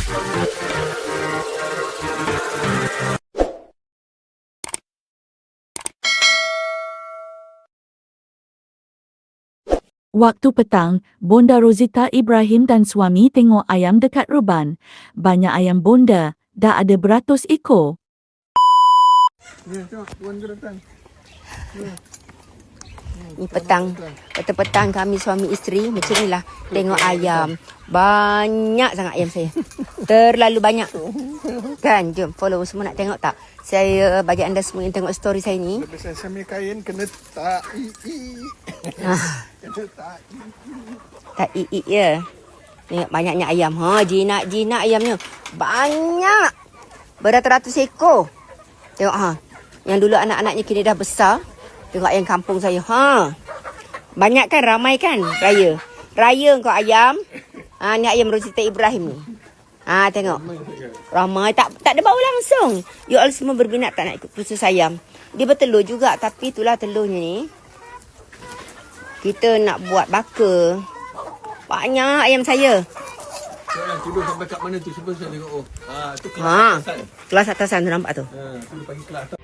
Waktu petang, Bonda Rosita Ibrahim dan suami tengok ayam dekat ruban. Banyak ayam bonda, dah ada beratus ekor. Ni tengok, tuan tu datang. Ni petang kami suami isteri macam ni lah. Tengok ayam. Banyak sangat ayam saya. Terlalu banyak. Kan, jom follow semua nak tengok tak? Saya bagi anda semua yang tengok story saya ni. Lepas saya ambil kain, kena tak kena tak Tak ya. Tengok banyaknya ayam. Jinak ayamnya. Banyak. Beratus-ratus ekor. Tengok Yang dulu anak-anaknya kini dah besar. Tengok ayam kampung saya. Banyak kan, ramai kan raya. Raya kau ayam. Ni ayam Rosita Ibrahim ni. Tengok. Ramai tak ada bau langsung. You all semua berminat tak nak ikut kursus ayam. Dia bertelur juga, tapi itulah telurnya ni. Kita nak buat bakar. Banyak ayam saya. Yang tidur sampai kat mana tu? Sebab saya tengok. Tu kelas atasan. Kelas atasan tu nampak tu. Tu dia panggil kelas atas.